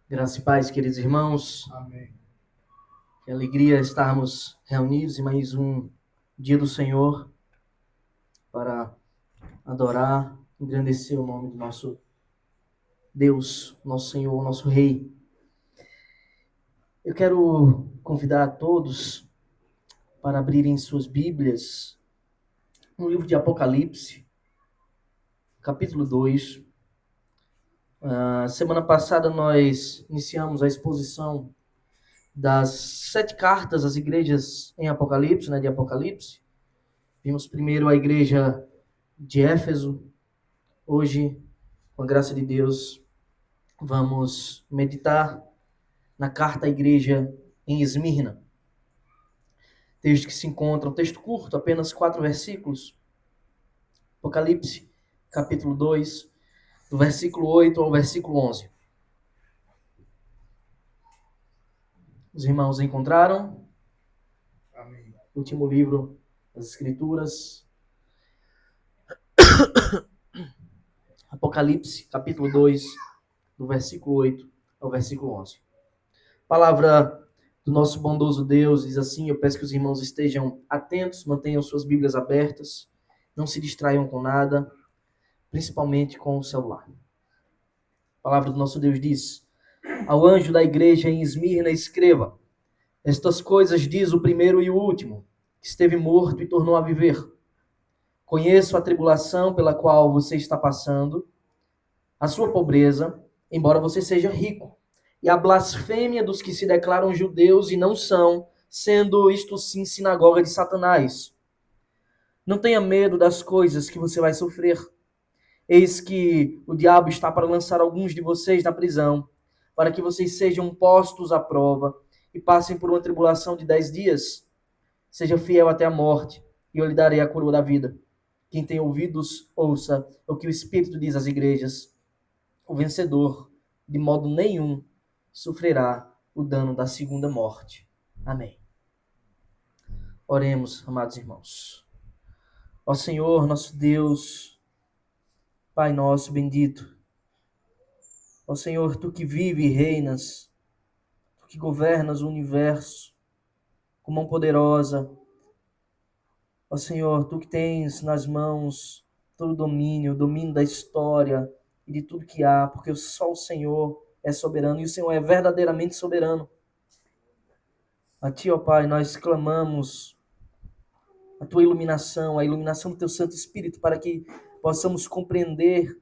Graça e paz, queridos irmãos. Amém. Que alegria estarmos reunidos em mais um dia do Senhor para adorar, engrandecer o nome do nosso Deus, nosso Senhor, nosso Rei. Eu quero convidar a todos para abrirem suas Bíblias no livro de Apocalipse, capítulo 2. Semana passada nós iniciamos a exposição das 7 cartas às igrejas em Apocalipse, de Apocalipse. Vimos primeiro a igreja de Éfeso. Hoje, com a graça de Deus, vamos meditar na carta à igreja em Esmirna. Texto que se encontra, um texto curto, apenas 4 versículos. Apocalipse, capítulo 2, do versículo 8 ao versículo 11. Os irmãos encontraram? Amém. Último livro das Escrituras. Apocalipse, capítulo 2, do versículo 8 ao versículo 11. Palavra do nosso bondoso Deus diz assim: eu peço que os irmãos estejam atentos, mantenham suas Bíblias abertas, não se distraiam com nada, principalmente com o celular. A palavra do nosso Deus diz: ao anjo da igreja em Esmirna escreva: estas coisas diz o primeiro e o último, que esteve morto e tornou a viver. Conheço a tribulação pela qual você está passando, a sua pobreza, embora você seja rico, e a blasfêmia dos que se declaram judeus e não são, sendo isto sim sinagoga de Satanás. Não tenha medo das coisas que você vai sofrer. Eis que o diabo está para lançar alguns de vocês na prisão, para que vocês sejam postos à prova e passem por uma tribulação de 10 dias. Seja fiel até a morte, e eu lhe darei a coroa da vida. Quem tem ouvidos, ouça o que o Espírito diz às igrejas. O vencedor, de modo nenhum, sofrerá o dano da segunda morte. Amém. Oremos, amados irmãos. Ó Senhor, nosso Deus, Pai nosso bendito. Ó Senhor, Tu que vive e reinas, Tu que governas o universo com mão poderosa. Ó Senhor, Tu que tens nas mãos todo o domínio da história e de tudo que há, porque só o Senhor é soberano e o Senhor é verdadeiramente soberano. A Ti, ó Pai, nós clamamos a Tua iluminação, a iluminação do Teu Santo Espírito, para que possamos compreender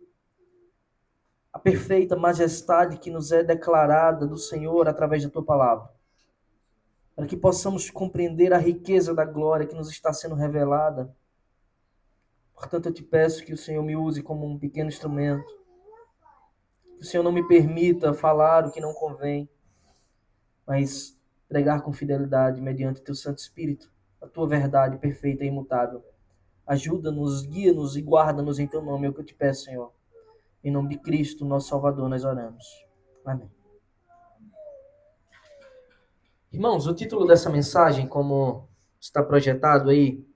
a perfeita majestade que nos é declarada do Senhor através da Tua palavra. Para que possamos compreender a riqueza da glória que nos está sendo revelada. Portanto, eu te peço que o Senhor me use como um pequeno instrumento. Que o Senhor não me permita falar o que não convém, mas pregar com fidelidade mediante Teu Santo Espírito, a Tua verdade perfeita e imutável. Ajuda-nos, guia-nos e guarda-nos em Teu nome, é o que eu te peço, Senhor. Em nome de Cristo, nosso Salvador, nós oramos. Amém. Irmãos, o título dessa mensagem, como está projetado aí,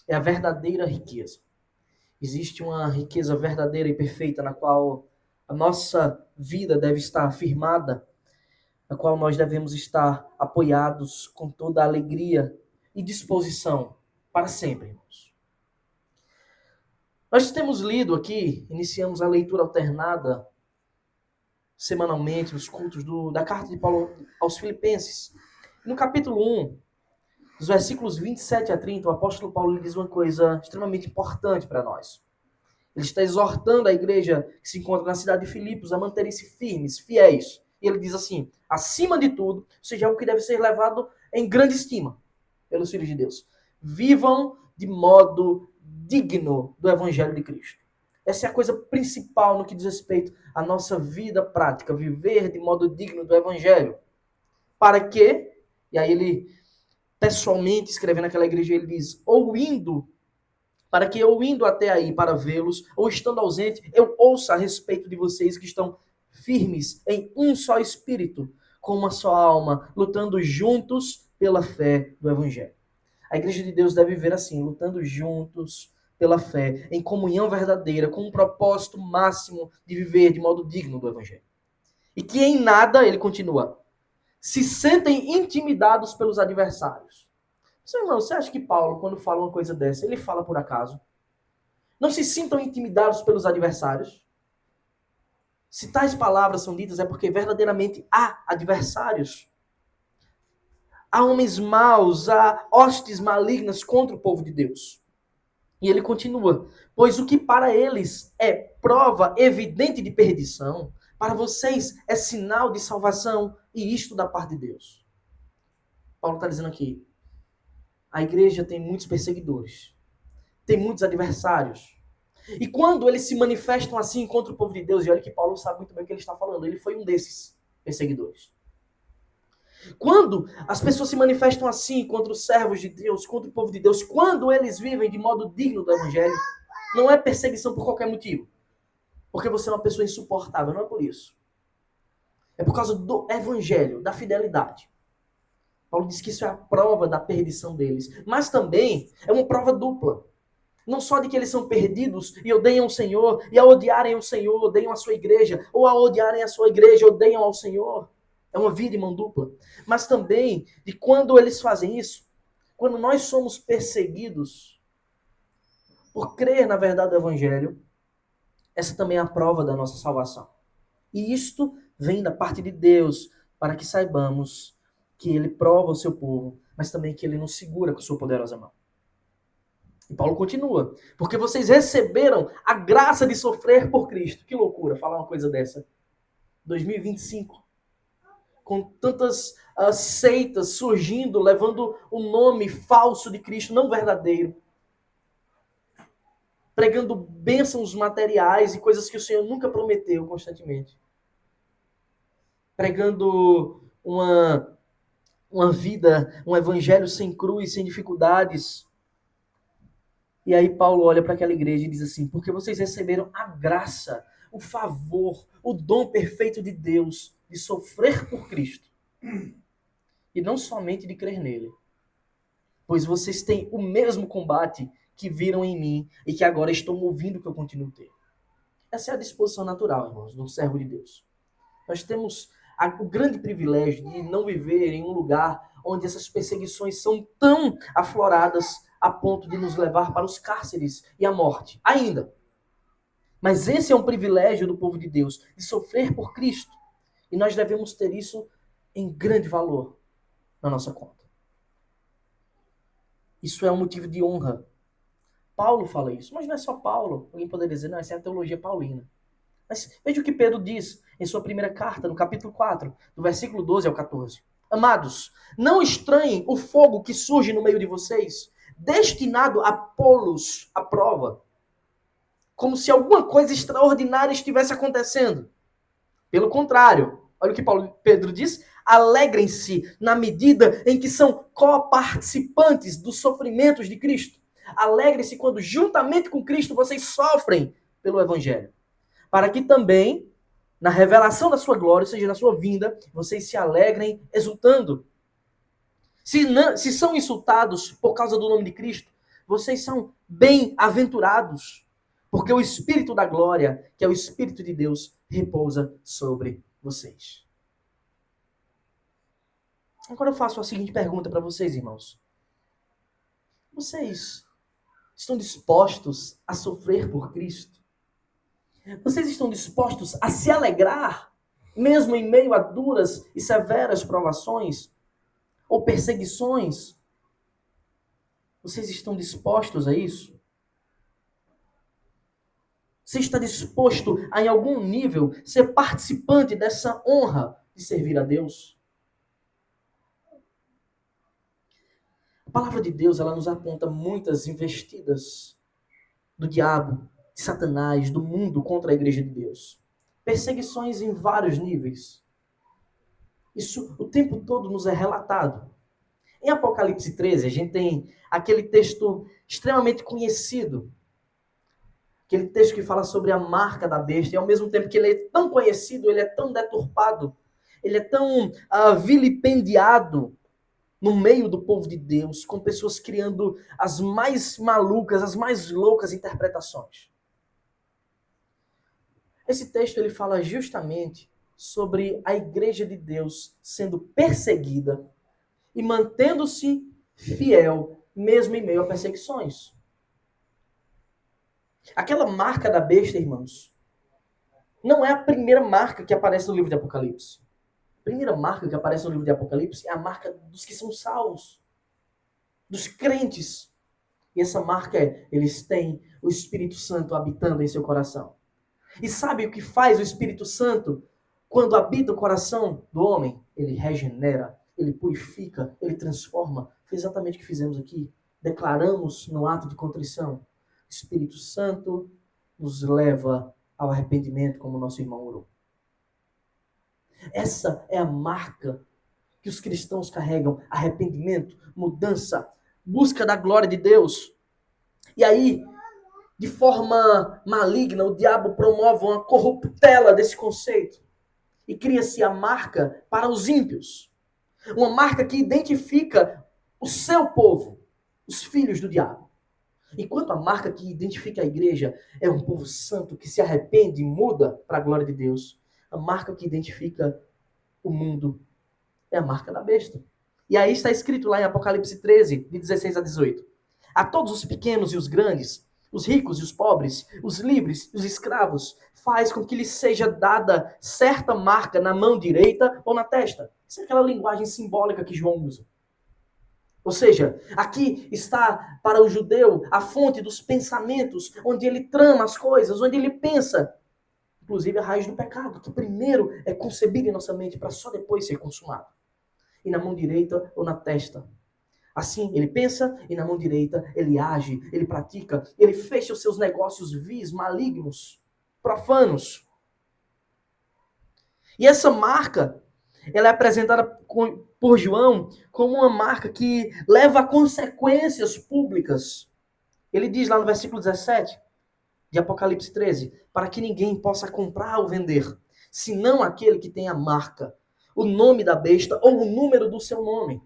é a verdadeira riqueza. Existe uma riqueza verdadeira e perfeita na qual a nossa vida deve estar firmada, na qual nós devemos estar apoiados com toda a alegria e disposição para sempre, irmãos. Nós temos lido aqui, iniciamos a leitura alternada semanalmente nos cultos da carta de Paulo aos Filipenses. No capítulo 1, dos versículos 27 a 30, o apóstolo Paulo diz uma coisa extremamente importante para nós. Ele está exortando a igreja que se encontra na cidade de Filipos a manterem-se firmes, fiéis. E ele diz assim: acima de tudo, seja algo que deve ser levado em grande estima pelos filhos de Deus. Vivam de modo digno do evangelho de Cristo. Essa é a coisa principal no que diz respeito à nossa vida prática, viver de modo digno do evangelho. Para quê? E aí ele, pessoalmente, escrevendo aquela igreja, ele diz: ou indo, para que eu indo até aí para vê-los, ou estando ausente, eu ouça a respeito de vocês que estão firmes em um só espírito, com uma só alma, lutando juntos pela fé do evangelho. A igreja de Deus deve viver assim, lutando juntos pela fé, em comunhão verdadeira, com um propósito máximo de viver de modo digno do evangelho. E que em nada, ele continua, se sentem intimidados pelos adversários. Seu irmão, você acha que Paulo, quando fala uma coisa dessa, ele fala por acaso? Não se sintam intimidados pelos adversários. Se tais palavras são ditas, é porque verdadeiramente há adversários. Há homens maus, há hostes malignas contra o povo de Deus. E ele continua, pois o que para eles é prova evidente de perdição, para vocês é sinal de salvação, e isto da parte de Deus. Paulo está dizendo aqui, a igreja tem muitos perseguidores, tem muitos adversários. E quando eles se manifestam assim contra o povo de Deus, e olha que Paulo sabe muito bem o que ele está falando, ele foi um desses perseguidores. Quando as pessoas se manifestam assim contra os servos de Deus, contra o povo de Deus, quando eles vivem de modo digno do evangelho, não é perseguição por qualquer motivo. Porque você é uma pessoa insuportável, não é por isso. É por causa do evangelho, da fidelidade. Paulo diz que isso é a prova da perdição deles. Mas também é uma prova dupla. Não só de que eles são perdidos e odeiam o Senhor, e ao odiarem o Senhor, odeiam a sua igreja, ou ao odiarem a sua igreja, odeiam ao Senhor. É uma via de mão dupla. Mas também de quando eles fazem isso, quando nós somos perseguidos por crer na verdade do Evangelho, essa também é a prova da nossa salvação. E isto vem da parte de Deus, para que saibamos que Ele prova o seu povo, mas também que Ele nos segura com sua poderosa mão. E Paulo continua, porque vocês receberam a graça de sofrer por Cristo. Que loucura falar uma coisa dessa. 2025. Com tantas seitas surgindo, levando o nome falso de Cristo, não verdadeiro. Pregando bênçãos materiais e coisas que o Senhor nunca prometeu constantemente. Pregando uma vida, um evangelho sem cruz, sem dificuldades. E aí Paulo olha para aquela igreja e diz assim, porque vocês receberam a graça, o favor, o dom perfeito de Deus de sofrer por Cristo. E não somente de crer nele. Pois vocês têm o mesmo combate que viram em mim e que agora estão ouvindo que eu continuo a ter. Essa é a disposição natural, irmãos, do servo de Deus. Nós temos o grande privilégio de não viver em um lugar onde essas perseguições são tão afloradas a ponto de nos levar para os cárceres e a morte, ainda. Mas esse é um privilégio do povo de Deus, de sofrer por Cristo. E nós devemos ter isso em grande valor na nossa conta. Isso é um motivo de honra. Paulo fala isso, mas não é só Paulo. Alguém poderia dizer, não, essa é a teologia paulina. Mas veja o que Pedro diz em sua primeira carta, no capítulo 4, do versículo 12 ao 14. Amados, não estranhem o fogo que surge no meio de vocês, destinado a pô-los à prova, como se alguma coisa extraordinária estivesse acontecendo. Pelo contrário, olha o que Pedro diz, alegrem-se na medida em que são coparticipantes dos sofrimentos de Cristo. Alegrem-se quando juntamente com Cristo vocês sofrem pelo Evangelho. Para que também, na revelação da sua glória, ou seja, na sua vinda, vocês se alegrem exultando. Se são insultados por causa do nome de Cristo, vocês são bem-aventurados, porque o Espírito da glória, que é o Espírito de Deus, repousa sobre vocês. Agora eu faço a seguinte pergunta para vocês, irmãos. Vocês estão dispostos a sofrer por Cristo? Vocês estão dispostos a se alegrar, mesmo em meio a duras e severas provações ou perseguições? Vocês estão dispostos a isso? Você está disposto a, em algum nível, ser participante dessa honra de servir a Deus? A palavra de Deus, ela nos aponta muitas investidas do diabo, de Satanás, do mundo contra a igreja de Deus. Perseguições em vários níveis. Isso o tempo todo nos é relatado. Em Apocalipse 13, a gente tem aquele texto extremamente conhecido. Aquele texto que fala sobre a marca da besta. E ao mesmo tempo que ele é tão conhecido, ele é tão deturpado, ele é tão vilipendiado no meio do povo de Deus, com pessoas criando as mais malucas, as mais loucas interpretações. Esse texto ele fala justamente sobre a igreja de Deus sendo perseguida e mantendo-se fiel, mesmo em meio a perseguições. Aquela marca da besta, irmãos, não é a primeira marca que aparece no livro de Apocalipse. A primeira marca que aparece no livro de Apocalipse é a marca dos que são salvos, dos crentes. E essa marca é, eles têm o Espírito Santo habitando em seu coração. E sabe o que faz o Espírito Santo quando habita o coração do homem? Ele regenera, ele purifica, ele transforma. Foi exatamente o que fizemos aqui. Declaramos no ato de contrição. O Espírito Santo nos leva ao arrependimento, como o nosso irmão orou. Essa é a marca que os cristãos carregam: arrependimento, mudança, busca da glória de Deus. E aí, de forma maligna, o diabo promove uma corruptela desse conceito e cria-se a marca para os ímpios. Uma marca que identifica o seu povo, os filhos do diabo. Enquanto a marca que identifica a igreja é um povo santo que se arrepende e muda para a glória de Deus, a marca que identifica o mundo é a marca da besta. E aí está escrito lá em Apocalipse 13, de 16 a 18. A todos os pequenos e os grandes, os ricos e os pobres, os livres e os escravos, faz com que lhes seja dada certa marca na mão direita ou na testa. Isso é aquela linguagem simbólica que João usa. Ou seja, aqui está para o judeu a fonte dos pensamentos, onde ele trama as coisas, onde ele pensa. Inclusive a raiz do pecado, que primeiro é concebido em nossa mente para só depois ser consumado. E na mão direita ou na testa. Assim, ele pensa e na mão direita ele age, ele pratica, ele fecha os seus negócios vis, malignos, profanos. E essa marca, ela é apresentada por João como uma marca que leva a consequências públicas. Ele diz lá no versículo 17 de Apocalipse 13, para que ninguém possa comprar ou vender, senão aquele que tem a marca, o nome da besta ou o número do seu nome.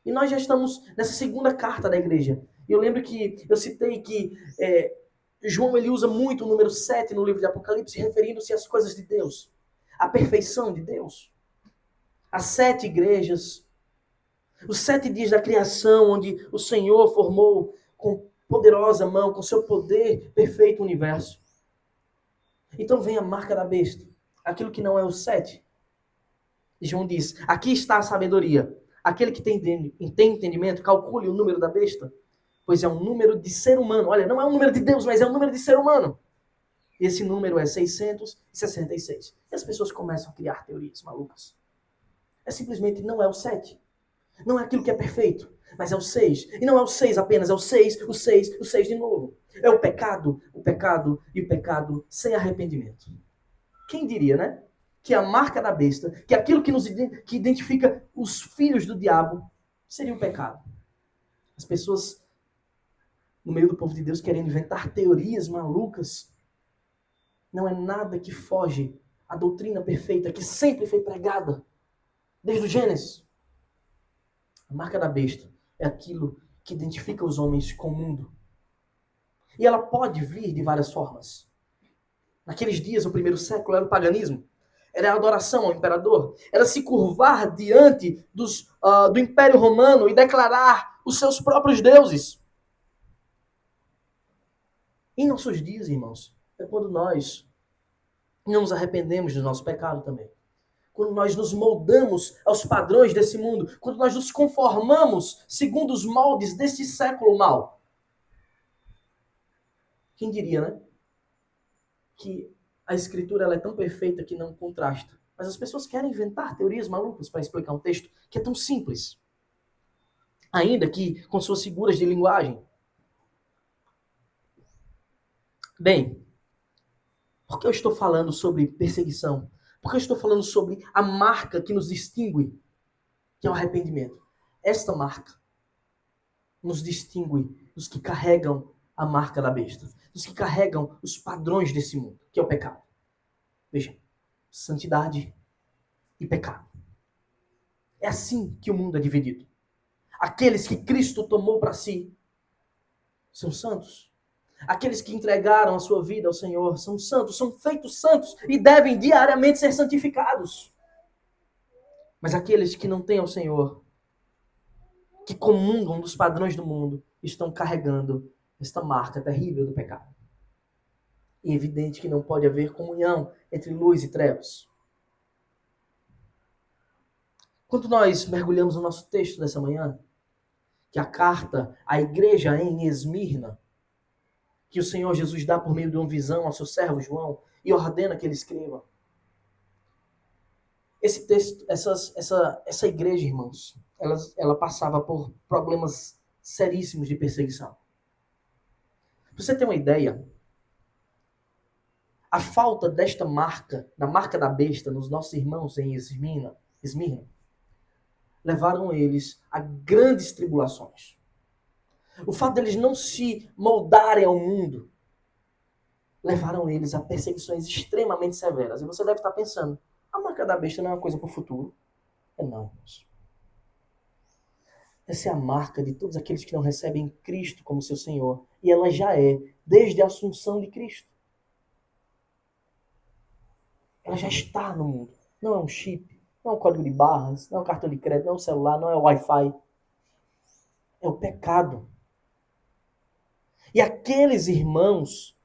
E nós já estamos nessa segunda carta da igreja. E eu lembro que eu citei que João ele usa muito o número 7 no livro de Apocalipse, referindo-se às coisas de Deus, à perfeição de Deus. As 7 igrejas, os 7 dias da criação, onde o Senhor formou com poderosa mão, com seu poder perfeito o universo. Então vem a marca da besta, aquilo que não é o 7. E João diz, aqui está a sabedoria. Aquele que tem entendimento, calcule o número da besta, pois é um número de ser humano. Olha, não é um número de Deus, mas é um número de ser humano. E esse número é 666. E as pessoas começam a criar teorias malucas. É simplesmente não é o 7. Não é aquilo que é perfeito, mas é o 6. E não é o 6 apenas, é o 6, o 6, o 6 de novo. É o pecado e o pecado sem arrependimento. Quem diria, né? Que a marca da besta, que aquilo que identifica os filhos do diabo, seria o pecado. As pessoas, no meio do povo de Deus, querendo inventar teorias malucas, não é nada que foge à doutrina perfeita que sempre foi pregada, desde o Gênesis. A marca da besta é aquilo que identifica os homens com o mundo. E ela pode vir de várias formas. Naqueles dias, o primeiro século, era o paganismo. Era a adoração ao imperador. Era se curvar diante do Império Romano e declarar os seus próprios deuses. Em nossos dias, irmãos, é quando nós não nos arrependemos do nosso pecado também. Quando nós nos moldamos aos padrões desse mundo. Quando nós nos conformamos segundo os moldes deste século mau. Quem diria, né? Que a escritura ela é tão perfeita que não contrasta. Mas as pessoas querem inventar teorias malucas para explicar um texto que é tão simples. Ainda que com suas figuras de linguagem. Bem, por que eu estou falando sobre perseguição? Por que eu estou falando sobre a marca que nos distingue, que é o arrependimento? Esta marca nos distingue dos que carregam a marca da besta, dos que carregam os padrões desse mundo, que é o pecado. Veja, santidade e pecado. É assim que o mundo é dividido. Aqueles que Cristo tomou para si são santos. Aqueles que entregaram a sua vida ao Senhor são santos, são feitos santos e devem diariamente ser santificados. Mas aqueles que não têm ao Senhor, que comungam dos padrões do mundo, estão carregando esta marca terrível do pecado. E é evidente que não pode haver comunhão entre luz e trevas. Quando nós mergulhamos no nosso texto dessa manhã, que a carta à igreja em Esmirna, que o Senhor Jesus dá por meio de uma visão ao seu servo João e ordena que ele escreva. Esse texto, essa igreja, irmãos, ela passava por problemas seríssimos de perseguição. Pra você ter uma ideia, a falta desta marca, da marca da besta, nos nossos irmãos em Esmirna, levaram eles a grandes tribulações. O fato deles não se moldarem ao mundo levaram eles a perseguições extremamente severas. E você deve estar pensando, a marca da besta não é uma coisa para o futuro? É não, irmãos. Essa é a marca de todos aqueles que não recebem Cristo como seu Senhor. E ela já é desde a assunção de Cristo. Ela já está no mundo. Não é um chip, não é um código de barras, não é um cartão de crédito, não é um celular, não é o Wi-Fi. É o pecado. E aqueles irmãos,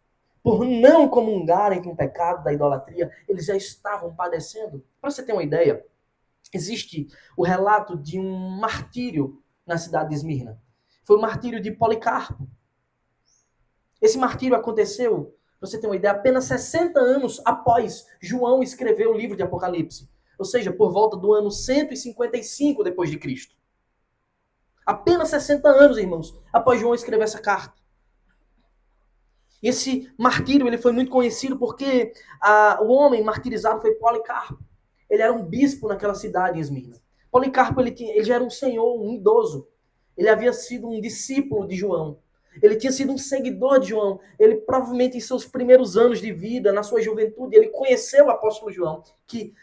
por não comungarem com o pecado da idolatria, eles já estavam padecendo. Para você ter uma ideia, existe o relato de um martírio na cidade de Esmirna. Foi o martírio de Policarpo. Esse martírio aconteceu, para você ter uma ideia, apenas 60 anos após João escrever o livro de Apocalipse. Ou seja, por volta do ano 155 depois de Cristo. Apenas 60 anos, irmãos, após João escrever essa carta. Esse martírio ele foi muito conhecido porque o homem martirizado foi Policarpo. Ele era um bispo naquela cidade, Esmirna. Policarpo ele já era um senhor, um idoso. Ele havia sido um discípulo de João. Ele tinha sido um seguidor de João. Ele provavelmente em seus primeiros anos de vida, na sua juventude, ele conheceu o apóstolo João, que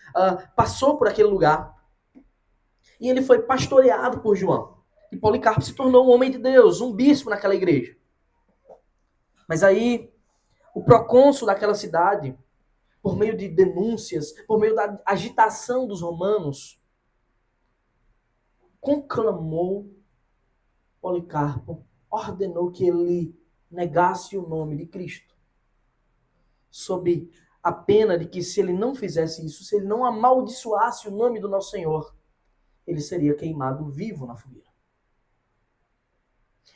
passou por aquele lugar. E ele foi pastoreado por João. E Policarpo se tornou um homem de Deus, um bispo naquela igreja. Mas aí, o procônsul daquela cidade, por meio de denúncias, por meio da agitação dos romanos, conclamou Policarpo, ordenou que ele negasse o nome de Cristo. Sob a pena de que se ele não fizesse isso, se ele não amaldiçoasse o nome do nosso Senhor, ele seria queimado vivo na fogueira.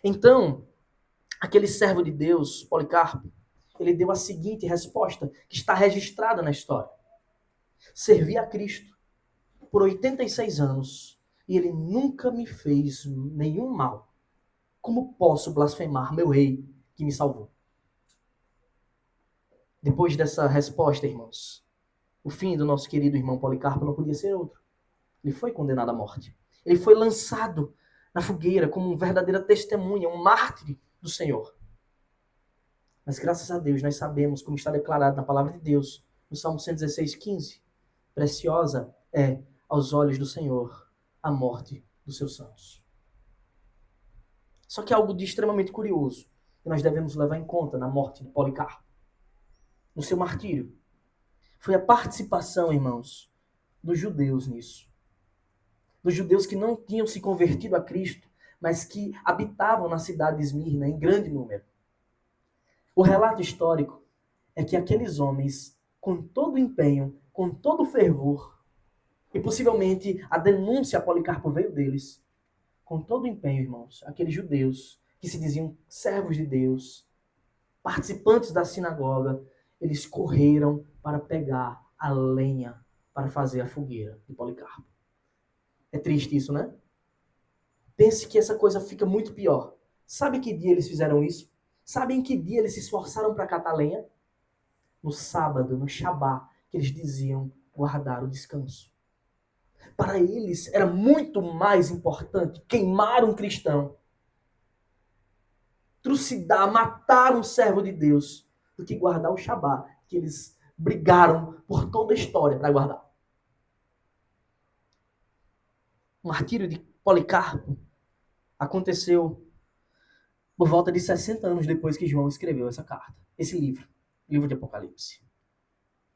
Então, aquele servo de Deus, Policarpo, ele deu a seguinte resposta, que está registrada na história. Servi a Cristo por 86 anos e ele nunca me fez nenhum mal. Como posso blasfemar meu rei que me salvou? Depois dessa resposta, irmãos, o fim do nosso querido irmão Policarpo não podia ser outro. Ele foi condenado à morte. Ele foi lançado na fogueira como uma verdadeira testemunha, um mártir do Senhor. Mas graças a Deus nós sabemos, como está declarado na palavra de Deus, no Salmo 116:15, preciosa é aos olhos do Senhor a morte dos seus santos. Só que algo de extremamente curioso que nós devemos levar em conta na morte de Policarpo, no seu martírio, foi a participação, irmãos, dos judeus nisso. Dos judeus que não tinham se convertido a Cristo, mas que habitavam na cidade de Esmirna em grande número. O relato histórico é que aqueles homens, com todo o empenho, com todo o fervor, e possivelmente a denúncia a Policarpo veio deles, com todo o empenho, irmãos, aqueles judeus que se diziam servos de Deus, participantes da sinagoga, eles correram para pegar a lenha para fazer a fogueira de Policarpo. É triste isso, né? Pense que essa coisa fica muito pior. Sabe que dia eles fizeram isso? Sabe em que dia eles se esforçaram para catar lenha? No sábado, no Shabá, que eles diziam guardar o descanso. Para eles era muito mais importante queimar um cristão, trucidar, matar um servo de Deus, do que guardar o Shabá, que eles brigaram por toda a história para guardar. O martírio de Policarpo aconteceu por volta de 60 anos depois que João escreveu essa carta, esse livro, livro de Apocalipse.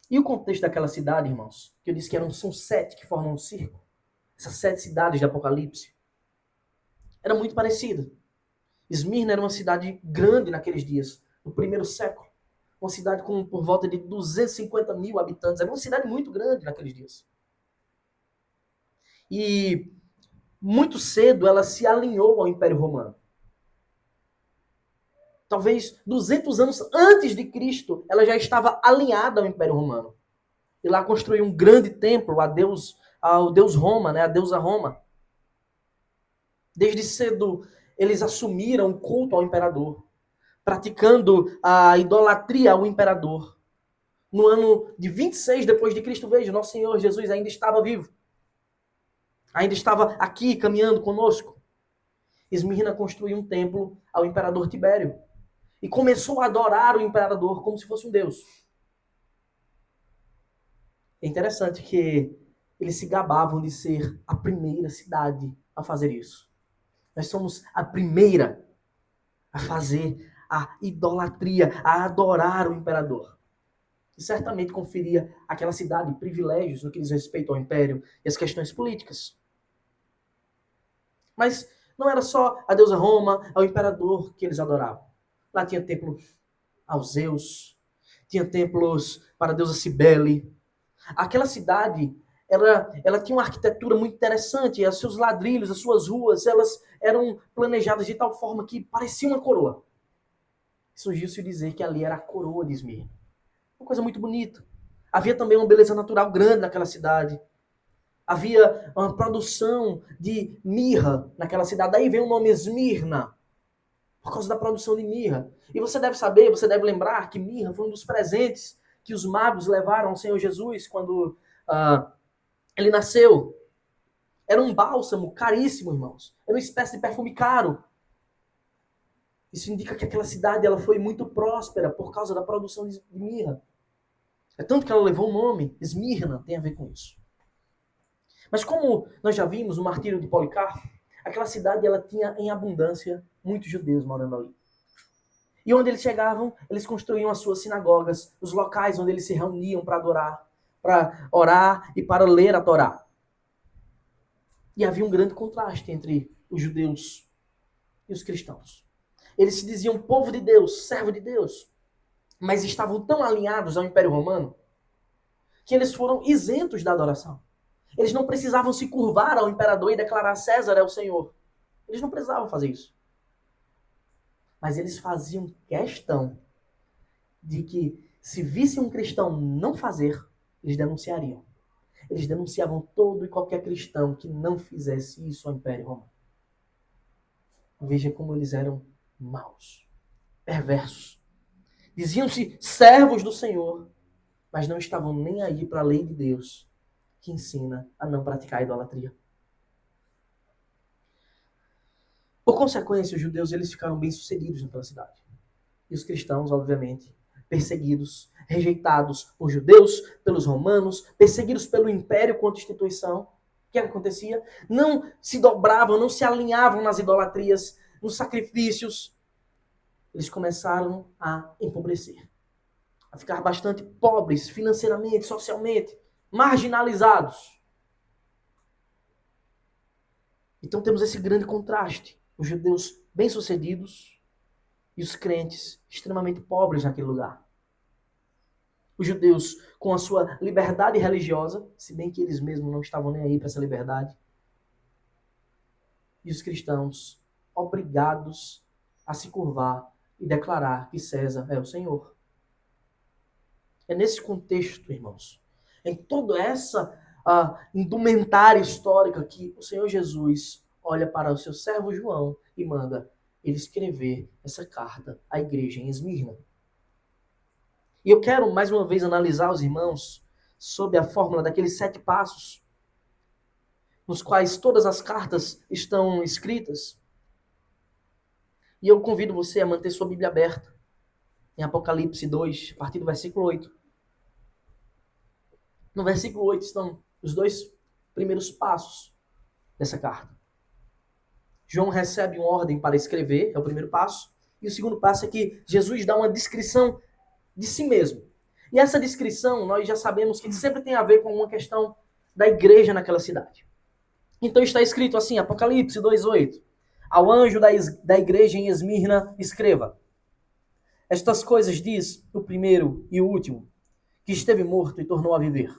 E o contexto daquela cidade, irmãos, que eu disse que são 7 que formam um círculo, essas 7 cidades de Apocalipse, era muito parecida. Esmirna era uma cidade grande naqueles dias, no primeiro século. Uma cidade com por volta de 250 mil habitantes. Era uma cidade muito grande naqueles dias. E muito cedo ela se alinhou ao Império Romano. Talvez 200 anos antes de Cristo, ela já estava alinhada ao Império Romano. E lá construiu um grande templo ao deus Roma, né, a deusa Roma. Desde cedo eles assumiram o culto ao imperador, praticando a idolatria ao imperador. No ano de 26 depois de Cristo, veja, nosso Senhor Jesus ainda estava vivo. Ainda estava aqui caminhando conosco. Esmirna construiu um templo ao imperador Tibério e começou a adorar o imperador como se fosse um deus. É interessante que eles se gabavam de ser a primeira cidade a fazer isso. Nós somos a primeira a fazer a idolatria, a adorar o imperador. E certamente conferia àquela cidade privilégios no que diz respeito ao império e às questões políticas. Mas não era só a deusa Roma, ao imperador que eles adoravam. Lá tinha templo aos Zeus, tinha templos para a deusa Cibele. Aquela cidade, ela tinha uma arquitetura muito interessante, os seus ladrilhos, as suas ruas, elas eram planejadas de tal forma que parecia uma coroa. Surgiu-se dizer que ali era a coroa de Esmirna. Uma coisa muito bonita. Havia também uma beleza natural grande naquela cidade. Havia uma produção de mirra naquela cidade. Daí vem o nome Esmirna, por causa da produção de mirra. E você deve saber, você deve lembrar que mirra foi um dos presentes que os magos levaram ao Senhor Jesus quando ele nasceu. Era um bálsamo caríssimo, irmãos. Era uma espécie de perfume caro. Isso indica que aquela cidade ela foi muito próspera por causa da produção de mirra. É tanto que ela levou o nome, Esmirna, tem a ver com isso. Mas como nós já vimos no martírio de Policarpo, aquela cidade ela tinha em abundância muitos judeus morando ali. E onde eles chegavam, eles construíam as suas sinagogas, os locais onde eles se reuniam para adorar, para orar e para ler a Torá. E havia um grande contraste entre os judeus e os cristãos. Eles se diziam povo de Deus, servo de Deus, mas estavam tão alinhados ao Império Romano que eles foram isentos da adoração. Eles não precisavam se curvar ao imperador e declarar César é o Senhor. Eles não precisavam fazer isso. Mas eles faziam questão de que, se vissem um cristão não fazer, eles denunciariam. Eles denunciavam todo e qualquer cristão que não fizesse isso ao Império Romano. Veja como eles eram maus, perversos. Diziam-se servos do Senhor, mas não estavam nem aí para a lei de Deus, que ensina a não praticar a idolatria. Por consequência, os judeus eles ficaram bem-sucedidos naquela cidade. E os cristãos, obviamente, perseguidos, rejeitados por judeus, pelos romanos, perseguidos pelo império quanto instituição. O que acontecia? Não se dobravam, não se alinhavam nas idolatrias, nos sacrifícios. Eles começaram a empobrecer, a ficar bastante pobres financeiramente, socialmente, marginalizados. Então temos esse grande contraste. Os judeus bem-sucedidos e os crentes extremamente pobres naquele lugar. Os judeus com a sua liberdade religiosa, se bem que eles mesmos não estavam nem aí para essa liberdade. E os cristãos obrigados a se curvar e declarar que César é o Senhor. É nesse contexto, irmãos, em toda essa indumentária histórica que o Senhor Jesus olha para o seu servo João e manda ele escrever essa carta à igreja em Esmirna. E eu quero mais uma vez analisar os irmãos sob a fórmula daqueles 7 passos nos quais todas as cartas estão escritas. E eu convido você a manter sua Bíblia aberta em Apocalipse 2, a partir do versículo 8. No versículo 8 estão os 2 primeiros passos dessa carta. João recebe uma ordem para escrever, é o primeiro passo. E o segundo passo é que Jesus dá uma descrição de si mesmo. E essa descrição, nós já sabemos que sempre tem a ver com uma questão da igreja naquela cidade. Então está escrito assim, Apocalipse 2:8. Ao anjo da igreja em Esmirna, escreva: estas coisas diz o primeiro e o último, que esteve morto e tornou a viver.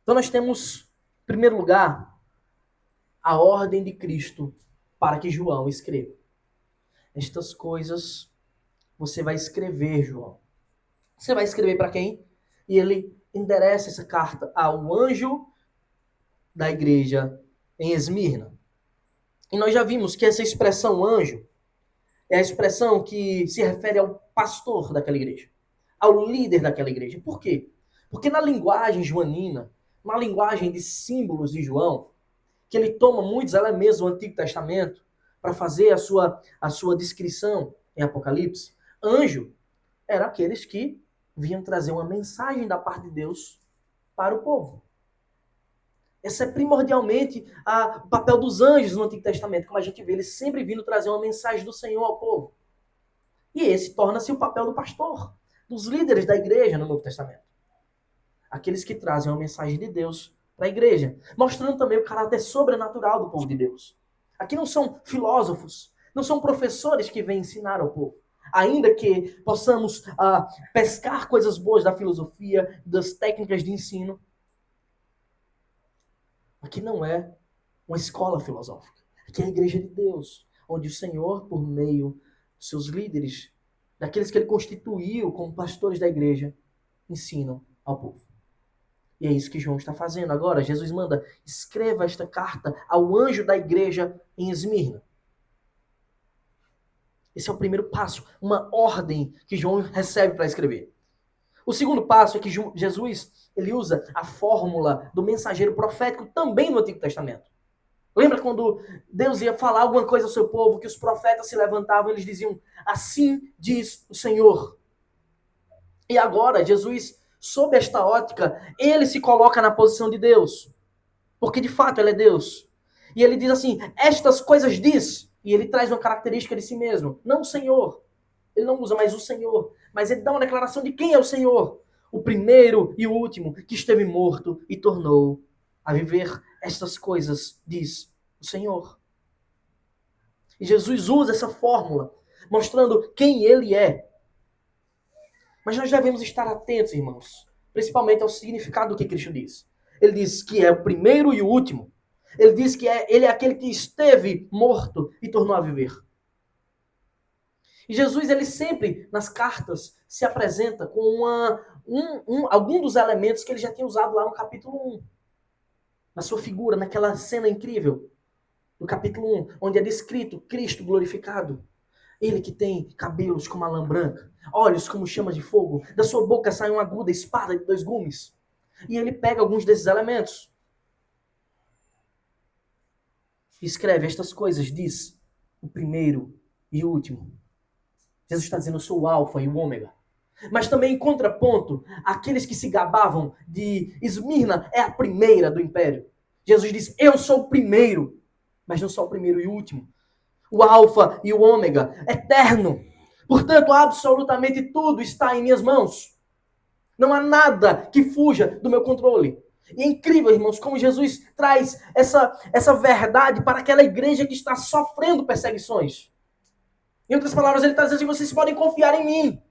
Então nós temos, em primeiro lugar, a ordem de Cristo para que João escreva. Estas coisas você vai escrever, João. Você vai escrever para quem? E ele endereça essa carta ao anjo da igreja em Esmirna. E nós já vimos que essa expressão anjo é a expressão que se refere ao pastor daquela igreja, ao líder daquela igreja. Por quê? Porque na linguagem joanina, na linguagem de símbolos de João, que ele toma muitos elementos do Antigo Testamento para fazer a sua descrição em Apocalipse, anjo eram aqueles que vinham trazer uma mensagem da parte de Deus para o povo. Esse é primordialmente o papel dos anjos no Antigo Testamento, como a gente vê, eles sempre vindo trazer uma mensagem do Senhor ao povo. E esse torna-se o papel do pastor, dos líderes da igreja no Novo Testamento. Aqueles que trazem uma mensagem de Deus para a igreja, mostrando também o caráter sobrenatural do povo de Deus. Aqui não são filósofos, não são professores que vêm ensinar ao povo. Ainda que possamos pescar coisas boas da filosofia, das técnicas de ensino, aqui não é uma escola filosófica. Aqui é a igreja de Deus, onde o Senhor, por meio dos seus líderes, daqueles que ele constituiu como pastores da igreja, ensinam ao povo. E é isso que João está fazendo agora. Jesus manda, escreva esta carta ao anjo da igreja em Esmirna. Esse é o primeiro passo, uma ordem que João recebe para escrever. O segundo passo é que Jesus ele usa a fórmula do mensageiro profético também no Antigo Testamento. Lembra quando Deus ia falar alguma coisa ao seu povo, que os profetas se levantavam e eles diziam, assim diz o Senhor. E agora, Jesus, sob esta ótica, ele se coloca na posição de Deus. Porque de fato ele é Deus. E ele diz assim, estas coisas diz. E ele traz uma característica de si mesmo. Não o Senhor. Ele não usa mais o Senhor. Mas ele dá uma declaração de quem é o Senhor. O primeiro e o último, que esteve morto e tornou a viver. Estas coisas diz o Senhor. E Jesus usa essa fórmula, mostrando quem ele é. Mas nós devemos estar atentos, irmãos, principalmente ao significado do que Cristo diz. Ele diz que é o primeiro e o último. Ele diz que ele é aquele que esteve morto e tornou a viver. E Jesus, ele sempre, nas cartas, se apresenta com algum dos elementos que ele já tinha usado lá no capítulo 1. Na sua figura, naquela cena incrível. No capítulo 1, onde é descrito Cristo glorificado. Ele que tem cabelos como a lã branca, olhos como chamas de fogo, da sua boca sai uma aguda espada de 2 gumes. E ele pega alguns desses elementos. E escreve estas coisas, diz o primeiro e o último. Jesus está dizendo, eu sou o alfa e o ômega. Mas também em contraponto, aqueles que se gabavam de Esmirna é a primeira do império. Jesus diz, eu sou o primeiro, mas não sou o primeiro e o último. O alfa e o ômega, eterno. Portanto, absolutamente tudo está em minhas mãos. Não há nada que fuja do meu controle. E é incrível, irmãos, como Jesus traz essa verdade para aquela igreja que está sofrendo perseguições. Em outras palavras, ele está dizendo que vocês podem confiar em mim.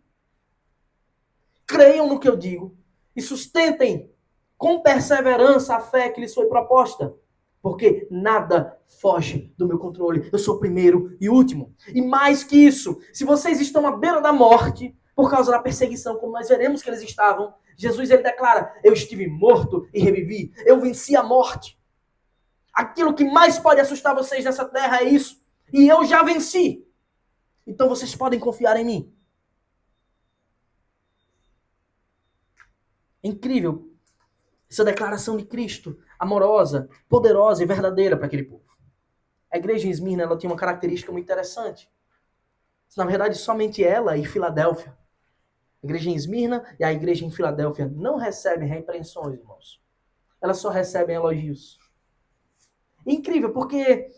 Creiam no que eu digo e sustentem com perseverança a fé que lhes foi proposta. Porque nada foge do meu controle. Eu sou o primeiro e último. E mais que isso, se vocês estão à beira da morte, por causa da perseguição, como nós veremos que eles estavam, Jesus ele declara, eu estive morto e revivi. Eu venci a morte. Aquilo que mais pode assustar vocês nessa terra é isso. E eu já venci. Então vocês podem confiar em mim. É incrível essa declaração de Cristo, amorosa, poderosa e verdadeira para aquele povo. A igreja em Esmirna ela tinha uma característica muito interessante. Na verdade, somente ela e Filadélfia. A igreja em Esmirna e a igreja em Filadélfia não recebem repreensões, irmãos. Elas só recebem elogios. É incrível, porque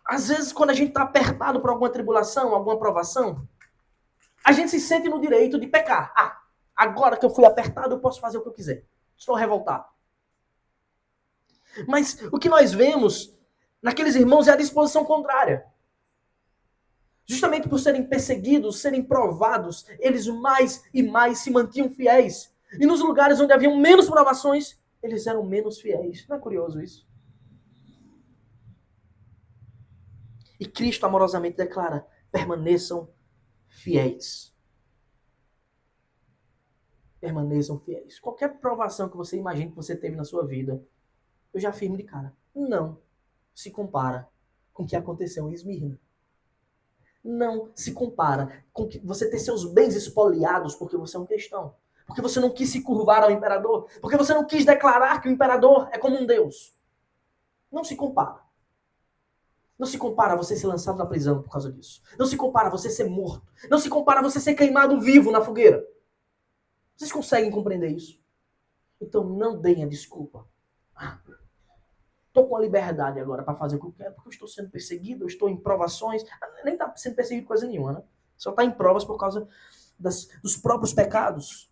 às vezes quando a gente está apertado por alguma tribulação, alguma provação, a gente se sente no direito de pecar. Ah, agora que eu fui apertado, eu posso fazer o que eu quiser. Estou revoltado. Mas o que nós vemos naqueles irmãos é a disposição contrária. Justamente por serem perseguidos, serem provados, eles mais e mais se mantinham fiéis. E nos lugares onde haviam menos provações, eles eram menos fiéis. Não é curioso isso? E Cristo amorosamente declara: permaneçam fiéis. Permaneçam fiéis. Qualquer provação que você imagine que você teve na sua vida, eu já afirmo de cara, não se compara com o que aconteceu em Esmirna. Não se compara com você ter seus bens espoliados porque você é um cristão. Porque você não quis se curvar ao imperador. Porque você não quis declarar que o imperador é como um deus. Não se compara. Não se compara a você ser lançado na prisão por causa disso. Não se compara a você ser morto. Não se compara a você ser queimado vivo na fogueira. Vocês conseguem compreender isso? Então não deem a desculpa. Estou com a liberdade agora para fazer o que eu quero, porque eu estou sendo perseguido, eu estou em provações. Nem está sendo perseguido coisa nenhuma, né? Só está em provas por causa dos próprios pecados.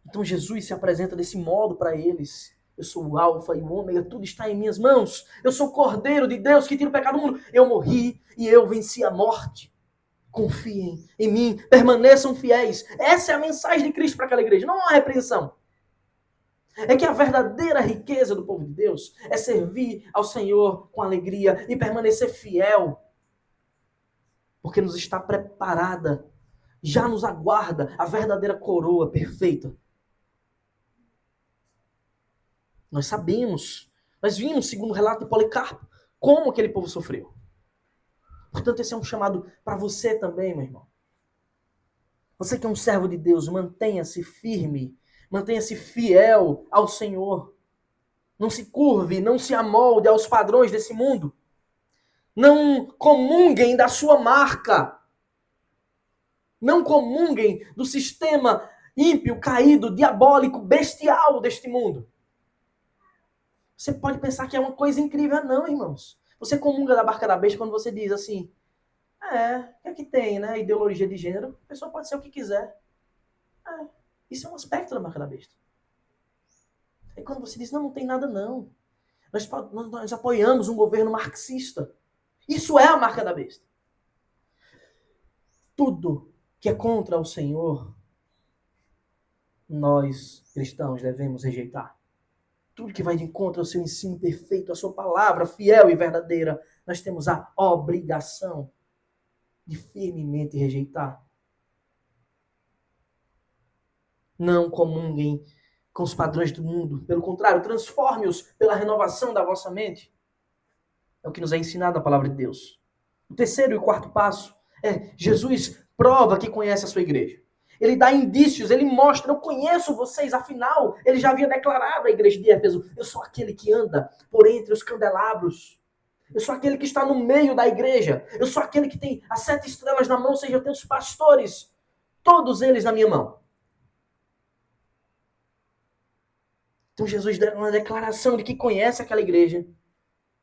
Então Jesus se apresenta desse modo para eles. Eu sou o alfa e o ômega, tudo está em minhas mãos. Eu sou o Cordeiro de Deus que tira o pecado do mundo. Eu morri e eu venci a morte. Confiem em mim, permaneçam fiéis. Essa é a mensagem de Cristo para aquela igreja, não há repreensão. É que a verdadeira riqueza do povo de Deus é servir ao Senhor com alegria e permanecer fiel. Porque nos está preparada, já nos aguarda a verdadeira coroa perfeita. Nós sabemos, nós vimos, segundo o relato de Policarpo, como aquele povo sofreu. Portanto, esse é um chamado para você também, meu irmão. Você que é um servo de Deus, mantenha-se firme, mantenha-se fiel ao Senhor. Não se curve, não se amolde aos padrões desse mundo. Não comunguem da sua marca. Não comunguem do sistema ímpio, caído, diabólico, bestial deste mundo. Você pode pensar que é uma coisa incrível. Não, irmãos. Você comunga da barca da besta quando você diz assim: o que é que tem, né? Ideologia de gênero. A pessoa pode ser o que quiser. Isso é um aspecto da marca da besta. É quando você diz: não tem nada não. Nós apoiamos um governo marxista. Isso é a marca da besta. Tudo que é contra o Senhor, nós, cristãos, devemos rejeitar. Tudo que vai de encontro ao seu ensino perfeito, à sua palavra fiel e verdadeira, nós temos a obrigação de firmemente rejeitar. Não comunguem com os padrões do mundo. Pelo contrário, transforme-os pela renovação da vossa mente. É o que nos é ensinado a palavra de Deus. O terceiro e o quarto passo é: Jesus prova que conhece a sua igreja. Ele dá indícios, ele mostra: eu conheço vocês, afinal, ele já havia declarado à igreja de Éfeso: eu sou aquele que anda por entre os candelabros. Eu sou aquele que está no meio da igreja. Eu sou aquele que tem as 7 estrelas na mão, ou seja, eu tenho os pastores, todos eles na minha mão. Então Jesus dá uma declaração de que conhece aquela igreja.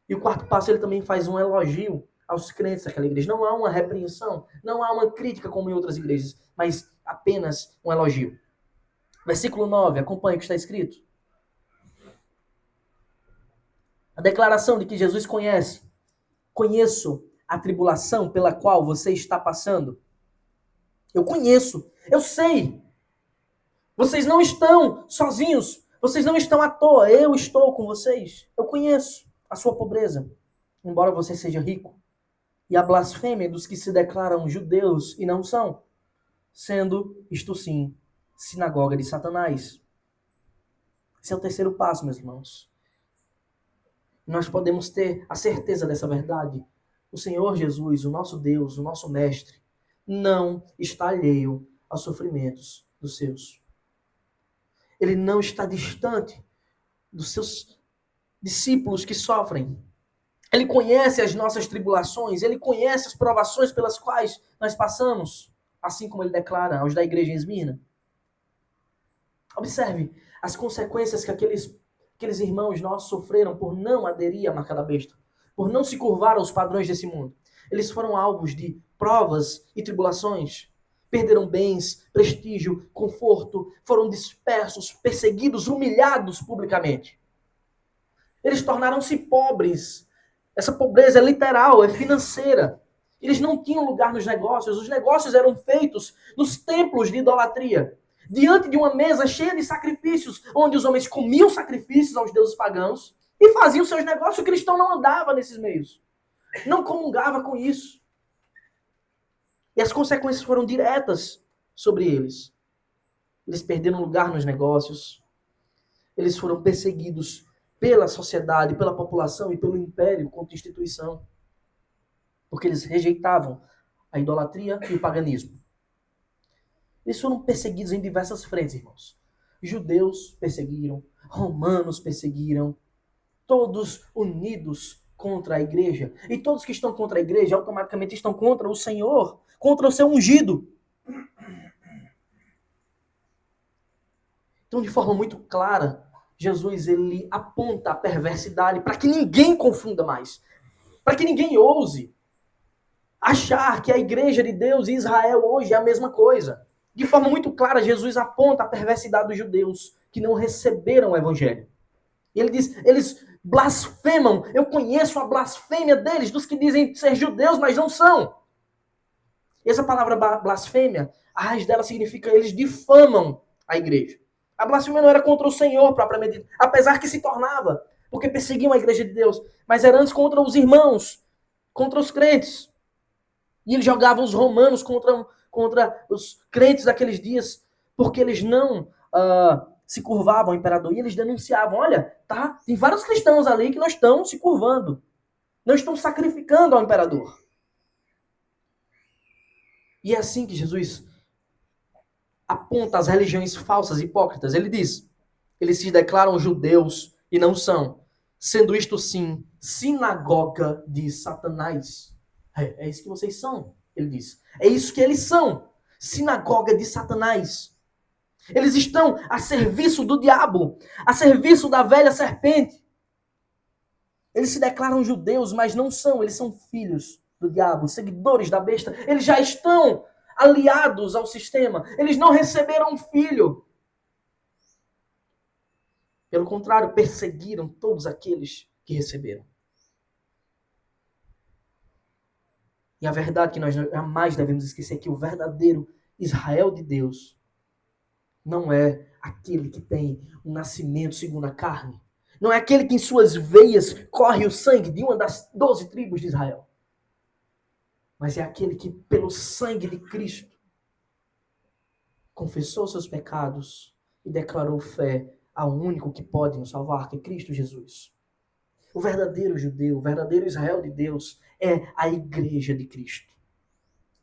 E o quarto passo, ele também faz um elogio aos crentes daquela igreja. Não há uma repreensão, não há uma crítica como em outras igrejas, mas apenas um elogio. Versículo 9, acompanhe o que está escrito. A declaração de que Jesus conhece. Conheço a tribulação pela qual você está passando. Eu conheço, eu sei. Vocês não estão sozinhos, vocês não estão à toa, eu estou com vocês. Eu conheço a sua pobreza, embora você seja rico. E a blasfêmia dos que se declaram judeus e não são, sendo, isto sim, sinagoga de Satanás. Esse é o terceiro passo, meus irmãos. Nós podemos ter a certeza dessa verdade. O Senhor Jesus, o nosso Deus, o nosso Mestre, não está alheio aos sofrimentos dos seus. Ele não está distante dos seus discípulos que sofrem. Ele conhece as nossas tribulações, ele conhece as provações pelas quais nós passamos, assim como ele declara aos da igreja em Esmirna. Observe as consequências que aqueles Aqueles irmãos nossos sofreram por não aderir à marca da besta, por não se curvar aos padrões desse mundo. Eles foram alvos de provas e tribulações. Perderam bens, prestígio, conforto, foram dispersos, perseguidos, humilhados publicamente. Eles tornaram-se pobres. Essa pobreza é literal, é financeira. Eles não tinham lugar nos negócios. Os negócios eram feitos nos templos de idolatria, diante de uma mesa cheia de sacrifícios, onde os homens comiam sacrifícios aos deuses pagãos e faziam seus negócios. O cristão não andava nesses meios, não comungava com isso. E as consequências foram diretas sobre eles. Eles perderam lugar nos negócios. Eles foram perseguidos pela sociedade, pela população e pelo império contra a instituição. Porque eles rejeitavam a idolatria e o paganismo. Eles foram perseguidos em diversas frentes, irmãos. Judeus perseguiram, romanos perseguiram, todos unidos contra a igreja. E todos que estão contra a igreja automaticamente estão contra o Senhor, contra o seu ungido. Então, de forma muito clara, Jesus ele aponta a perversidade para que ninguém confunda mais, para que ninguém ouse achar que a igreja de Deus e Israel hoje é a mesma coisa. De forma muito clara, Jesus aponta a perversidade dos judeus que não receberam o evangelho. E ele diz, eles blasfemam. Eu conheço a blasfêmia deles, dos que dizem ser judeus, mas não são. E essa palavra blasfêmia, a raiz dela significa eles difamam a igreja. A blasfêmia não era contra o Senhor propriamente, apesar que se tornava, porque perseguiam a igreja de Deus, mas era antes contra os irmãos, contra os crentes. E eles jogavam os romanos contra os crentes daqueles dias, porque eles não se curvavam ao imperador. E eles denunciavam, olha, tá, tem vários cristãos ali que não estão se curvando, não estão sacrificando ao imperador. E é assim que Jesus aponta as religiões falsas, hipócritas. Ele diz, eles se declaram judeus e não são, sendo isto sim, sinagoga de Satanás. É isso que vocês são, ele diz. É isso que eles são, sinagoga de Satanás. Eles estão a serviço do diabo, a serviço da velha serpente. Eles se declaram judeus, mas não são, eles são filhos do diabo, seguidores da besta. Eles já estão aliados ao sistema. Eles não receberam um filho. Pelo contrário, perseguiram todos aqueles que receberam. E a verdade que nós jamais devemos esquecer é que o verdadeiro Israel de Deus não é aquele que tem um nascimento segundo a carne. Não é aquele que em suas veias corre o sangue de uma das 12 tribos de Israel. Mas é aquele que, pelo sangue de Cristo, confessou seus pecados e declarou fé ao único que pode nos salvar, que é Cristo Jesus. O verdadeiro judeu, o verdadeiro Israel de Deus é a igreja de Cristo.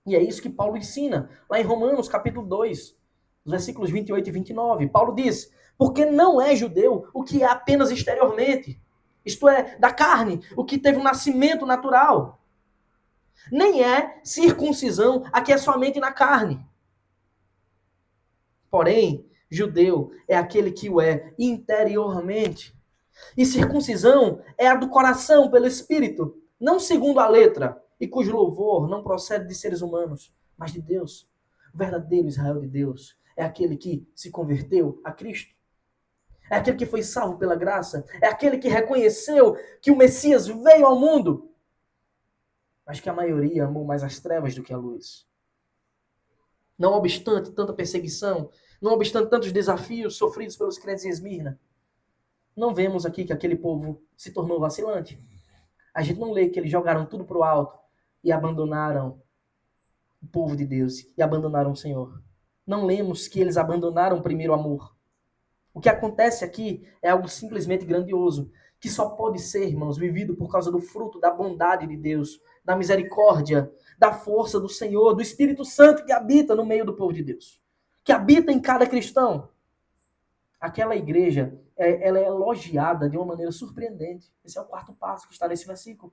E é isso que Paulo ensina lá em Romanos capítulo 2, os versículos 28 e 29. Paulo diz, porque não é judeu o que é apenas exteriormente, isto é, da carne, o que teve um nascimento natural. Nem é circuncisão a que é somente na carne. Porém, judeu é aquele que o é interiormente. E circuncisão é a do coração pelo Espírito, não segundo a letra, e cujo louvor não procede de seres humanos, mas de Deus. O verdadeiro Israel de Deus é aquele que se converteu a Cristo. É aquele que foi salvo pela graça. É aquele que reconheceu que o Messias veio ao mundo, mas que a maioria amou mais as trevas do que a luz. Não obstante tanta perseguição, não obstante tantos desafios sofridos pelos crentes em Esmirna, não vemos aqui que aquele povo se tornou vacilante. A gente não lê que eles jogaram tudo para o alto e abandonaram o povo de Deus e abandonaram o Senhor. Não lemos que eles abandonaram o primeiro amor. O que acontece aqui é algo simplesmente grandioso, que só pode ser, irmãos, vivido por causa do fruto da bondade de Deus, da misericórdia, da força do Senhor, do Espírito Santo que habita no meio do povo de Deus, que habita em cada cristão. Aquela igreja, ela é elogiada de uma maneira surpreendente. Esse é o quarto passo que está nesse versículo.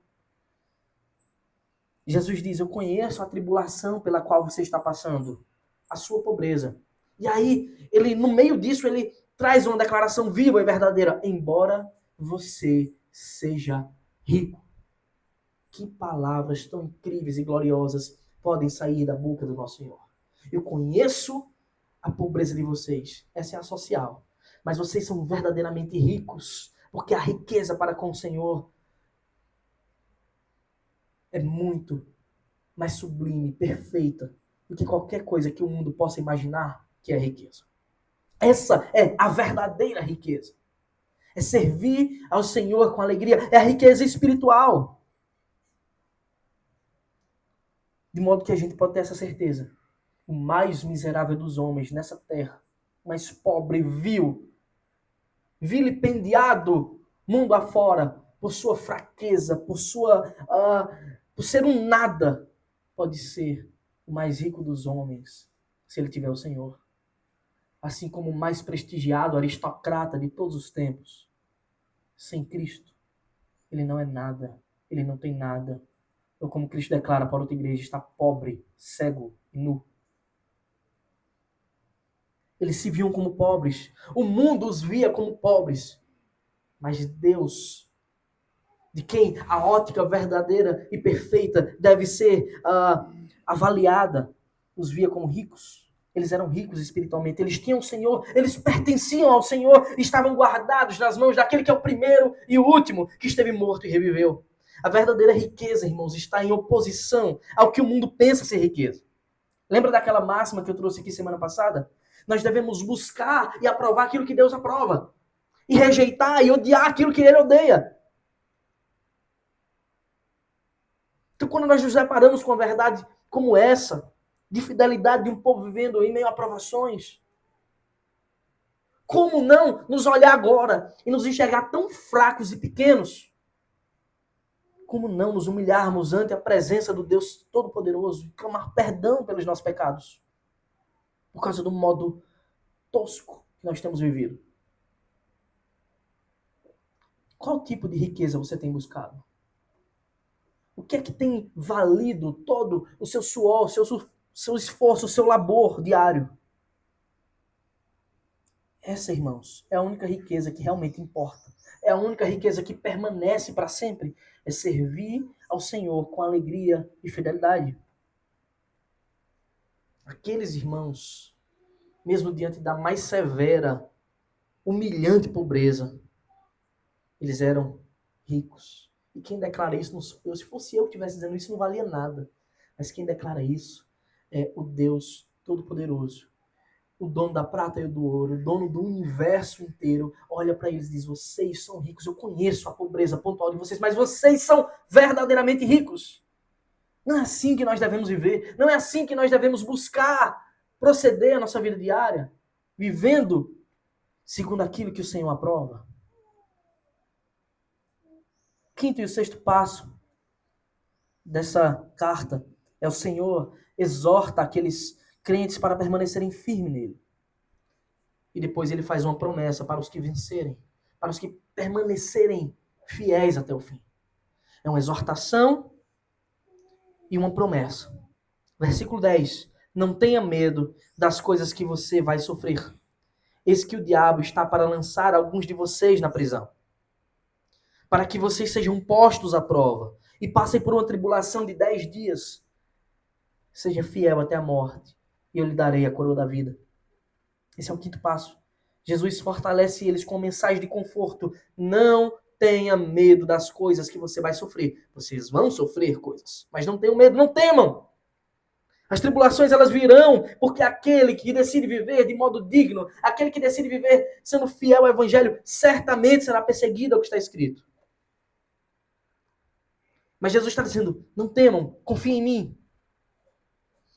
Jesus diz, eu conheço a tribulação pela qual você está passando, a sua pobreza. E aí, ele, no meio disso, ele traz uma declaração viva e verdadeira. Embora você seja rico. Que palavras tão incríveis e gloriosas podem sair da boca do nosso Senhor. Eu conheço a pobreza de vocês. Essa é a social. Mas vocês são verdadeiramente ricos. Porque a riqueza para com o Senhor é muito mais sublime, perfeita, do que qualquer coisa que o mundo possa imaginar que é riqueza. Essa é a verdadeira riqueza. É servir ao Senhor com alegria. É a riqueza espiritual. De modo que a gente pode ter essa certeza. O mais miserável dos homens nessa terra, o mais pobre, vil, vilipendiado, mundo afora, por sua fraqueza, por ser um nada, pode ser o mais rico dos homens, se ele tiver o Senhor. Assim como o mais prestigiado aristocrata de todos os tempos, sem Cristo, ele não é nada, ele não tem nada. Ou como Cristo declara para outra igreja, está pobre, cego e nu. Eles se viam como pobres. O mundo os via como pobres. Mas Deus, de quem a ótica verdadeira e perfeita deve ser avaliada, os via como ricos. Eles eram ricos espiritualmente. Eles tinham o Senhor. Eles pertenciam ao Senhor. Estavam guardados nas mãos daquele que é o primeiro e o último, que esteve morto e reviveu. A verdadeira riqueza, irmãos, está em oposição ao que o mundo pensa ser riqueza. Lembra daquela máxima que eu trouxe aqui semana passada? Nós devemos buscar e aprovar aquilo que Deus aprova. E rejeitar e odiar aquilo que Ele odeia. Então, quando nós nos deparamos com a verdade como essa, de fidelidade de um povo vivendo em meio a provações, como não nos olhar agora e nos enxergar tão fracos e pequenos? Como não nos humilharmos ante a presença do Deus Todo-Poderoso e clamar perdão pelos nossos pecados? Por causa do modo tosco que nós temos vivido. Qual tipo de riqueza você tem buscado? O que é que tem valido todo o seu suor, seu esforço, o seu labor diário? Essa, irmãos, é a única riqueza que realmente importa. É a única riqueza que permanece para sempre. É servir ao Senhor com alegria e fidelidade. Aqueles irmãos, mesmo diante da mais severa, humilhante pobreza, eles eram ricos. E quem declara isso não sou eu. Se fosse eu que estivesse dizendo isso, não valia nada. Mas quem declara isso é o Deus Todo-Poderoso. O dono da prata e do ouro, o dono do universo inteiro, olha para eles e diz: vocês são ricos, eu conheço a pobreza pontual de vocês, mas vocês são verdadeiramente ricos. Não é assim que nós devemos viver, não é assim que nós devemos buscar proceder a nossa vida diária, vivendo segundo aquilo que o Senhor aprova. Quinto e o sexto passo dessa carta é o Senhor exorta aqueles crentes para permanecerem firmes nele. E depois ele faz uma promessa para os que vencerem, para os que permanecerem fiéis até o fim. É uma exortação e uma promessa. Versículo 10. Não tenha medo das coisas que você vai sofrer. Eis que o diabo está para lançar alguns de vocês na prisão, para que vocês sejam postos à prova e passem por uma tribulação de 10 dias. Seja fiel até a morte, e eu lhe darei a coroa da vida. Esse é o quinto passo. Jesus fortalece eles com mensagem de conforto. Não tenha medo das coisas que você vai sofrer. Vocês vão sofrer coisas, mas não tenham medo, não temam. As tribulações, elas virão, porque aquele que decide viver de modo digno, aquele que decide viver sendo fiel ao evangelho, certamente será perseguido, é o que está escrito. Mas Jesus está dizendo: não temam, confiem em mim.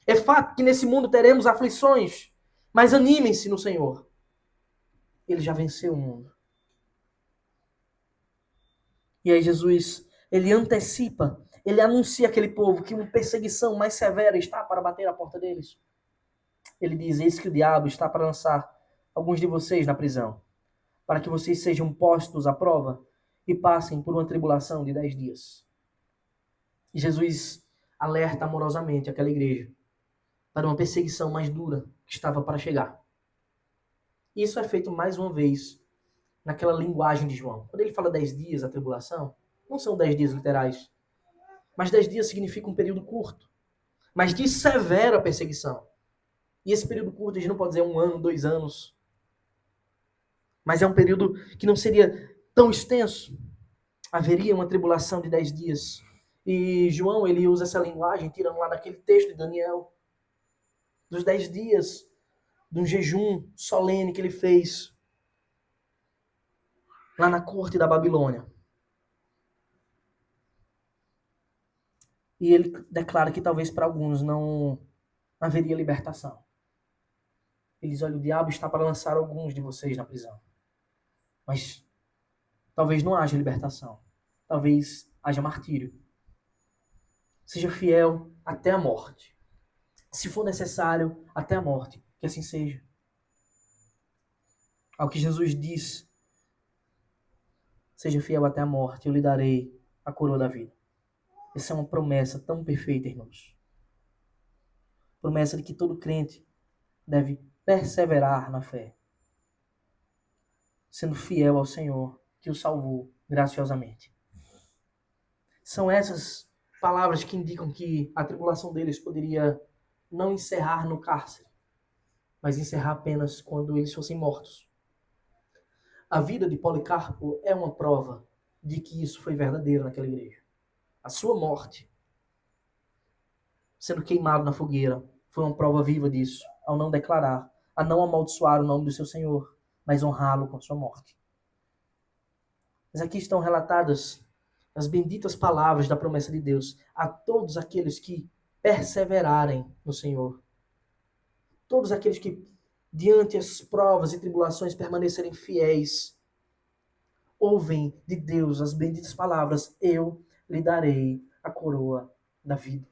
É fato que nesse mundo teremos aflições, mas animem-se no Senhor. Ele já venceu o mundo. E aí Jesus, ele antecipa, ele anuncia àquele povo que uma perseguição mais severa está para bater à porta deles. Ele diz: eis que o diabo está para lançar alguns de vocês na prisão, para que vocês sejam postos à prova e passem por uma tribulação de 10 dias. E Jesus alerta amorosamente aquela igreja para uma perseguição mais dura que estava para chegar. Isso é feito mais uma vez naquela linguagem de João. Quando ele fala 10 dias, a tribulação, não são 10 dias literais. Mas 10 dias significa um período curto, mas de severa perseguição. E esse período curto, a gente não pode dizer 1 ano, 2 anos, mas é um período que não seria tão extenso. Haveria uma tribulação de 10 dias. E João, ele usa essa linguagem, tirando lá daquele texto de Daniel, dos 10 dias, de um jejum solene que ele fez lá na corte da Babilônia. E ele declara que talvez para alguns não haveria libertação. Ele diz, olha, o diabo está para lançar alguns de vocês na prisão. Mas talvez não haja libertação. Talvez haja martírio. Seja fiel até a morte. Se for necessário, até a morte. Que assim seja. Ao que Jesus diz, seja fiel até a morte, eu lhe darei a coroa da vida. Essa é uma promessa tão perfeita, irmãos. Promessa de que todo crente deve perseverar na fé, sendo fiel ao Senhor que o salvou graciosamente. São essas palavras que indicam que a tribulação deles poderia não encerrar no cárcere, mas encerrar apenas quando eles fossem mortos. A vida de Policarpo é uma prova de que isso foi verdadeiro naquela igreja. A sua morte, sendo queimado na fogueira, foi uma prova viva disso, ao não declarar, a não amaldiçoar o nome do seu Senhor, mas honrá-lo com sua morte. Mas aqui estão relatadas as benditas palavras da promessa de Deus a todos aqueles que perseverarem no Senhor. Todos aqueles que, diante as provas e tribulações, permanecerem fiéis, ouvem de Deus as benditas palavras, eu lhe darei a coroa da vida.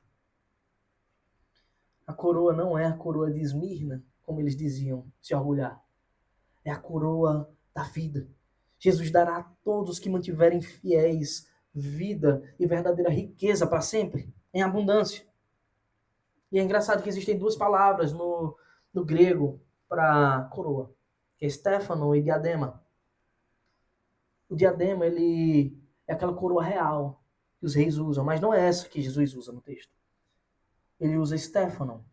A coroa não é a coroa de Esmirna, como eles diziam, se orgulhar. É a coroa da vida. Jesus dará a todos que mantiverem fiéis vida e verdadeira riqueza para sempre, em abundância. E é engraçado que existem duas palavras no grego para coroa, que é Stefano e diadema. O diadema, ele é aquela coroa real que os reis usam, mas não é essa que Jesus usa no texto. Ele usa Stefano,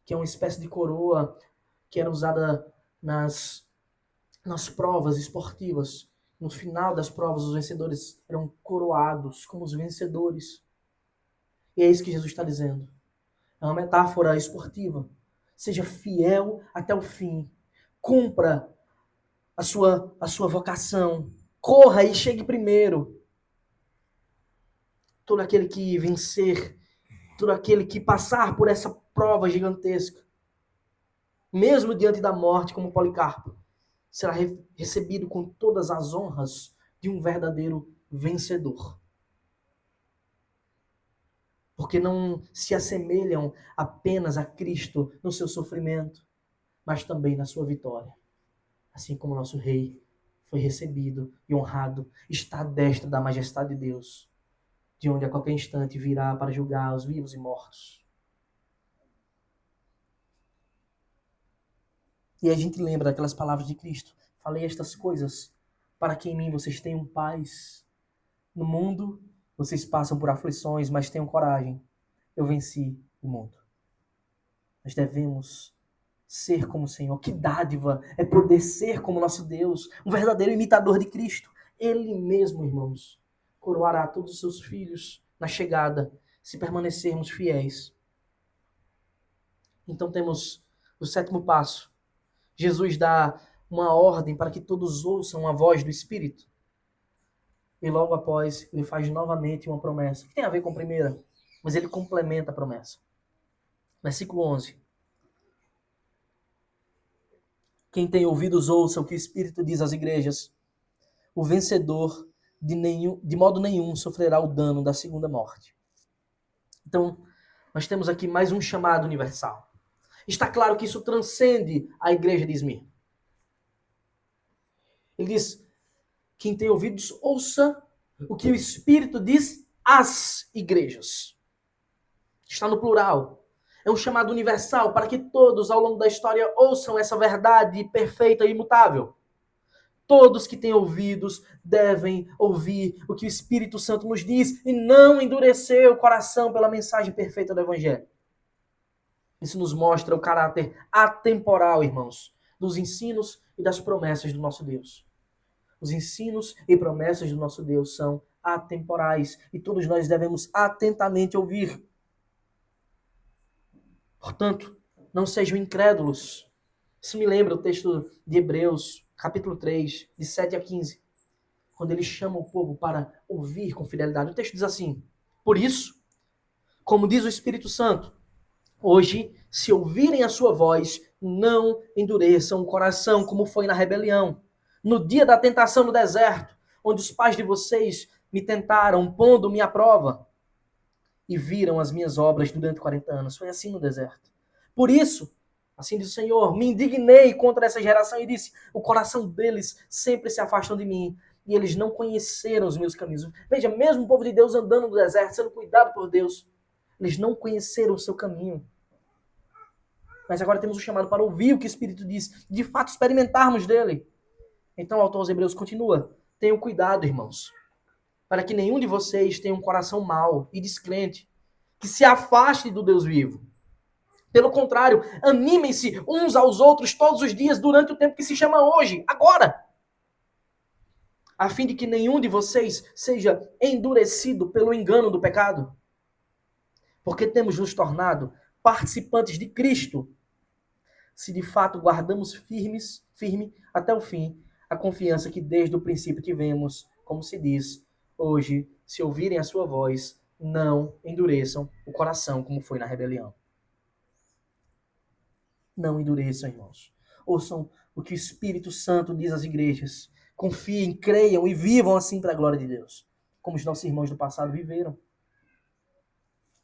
que é uma espécie de coroa que era usada nas provas esportivas. No final das provas, os vencedores eram coroados como os vencedores. E é isso que Jesus está dizendo. É uma metáfora esportiva. Seja fiel até o fim. Cumpra a sua vocação. Corra e chegue primeiro. Todo aquele que vencer, todo aquele que passar por essa prova gigantesca, mesmo diante da morte, como Policarpo, será recebido com todas as honras de um verdadeiro vencedor. Porque não se assemelham apenas a Cristo no seu sofrimento, mas também na sua vitória. Assim como nosso Rei foi recebido e honrado, está à destra da majestade de Deus, de onde a qualquer instante virá para julgar os vivos e mortos. E a gente lembra daquelas palavras de Cristo. Falei estas coisas para que em mim vocês tenham paz. No mundo vocês passam por aflições, mas tenham coragem. Eu venci o mundo. Nós devemos ser como o Senhor. Que dádiva é poder ser como nosso Deus, um verdadeiro imitador de Cristo. Ele mesmo, irmãos, coroará todos os seus filhos na chegada, se permanecermos fiéis. Então temos o sétimo passo. Jesus dá uma ordem para que todos ouçam a voz do Espírito. E logo após, ele faz novamente uma promessa, que tem a ver com a primeira, mas ele complementa a promessa. Versículo 11. Quem tem ouvidos ouça o que o Espírito diz às igrejas. O vencedor de modo nenhum sofrerá o dano da segunda morte. Então, nós temos aqui mais um chamado universal. Está claro que isso transcende a igreja de Esmirna. Ele diz, quem tem ouvidos, ouça o que o Espírito diz às igrejas. Está no plural. É um chamado universal para que todos ao longo da história ouçam essa verdade perfeita e imutável. Todos que têm ouvidos devem ouvir o que o Espírito Santo nos diz e não endurecer o coração pela mensagem perfeita do Evangelho. Isso nos mostra o caráter atemporal, irmãos, dos ensinos e das promessas do nosso Deus. Os ensinos e promessas do nosso Deus são atemporais e todos nós devemos atentamente ouvir. Portanto, não sejam incrédulos. Isso me lembra o texto de Hebreus, capítulo 3, de 7 a 15, quando ele chama o povo para ouvir com fidelidade. O texto diz assim: por isso, como diz o Espírito Santo, hoje, se ouvirem a sua voz, não endureçam o coração, como foi na rebelião, no dia da tentação no deserto, onde os pais de vocês me tentaram, pondo-me à prova, e viram as minhas obras durante 40 anos. Foi assim no deserto. Por isso, assim diz o Senhor, me indignei contra essa geração e disse: o coração deles sempre se afastam de mim, e eles não conheceram os meus caminhos. Veja, mesmo o povo de Deus andando no deserto, sendo cuidado por Deus, eles não conheceram o seu caminho. Mas agora temos o chamado para ouvir o que o Espírito diz, de fato experimentarmos dele. Então o autor aos Hebreus continua: tenham cuidado, irmãos, para que nenhum de vocês tenha um coração mau e descrente, que se afaste do Deus vivo. Pelo contrário, animem-se uns aos outros todos os dias durante o tempo que se chama hoje, agora, a fim de que nenhum de vocês seja endurecido pelo engano do pecado. Porque temos nos tornado participantes de Cristo, se de fato guardamos firme até o fim a confiança que desde o princípio tivemos, como se diz, hoje, se ouvirem a sua voz, não endureçam o coração como foi na rebelião. Não endureçam, irmãos. Ouçam o que o Espírito Santo diz às igrejas. Confiem, creiam e vivam assim para a glória de Deus, como os nossos irmãos do passado viveram.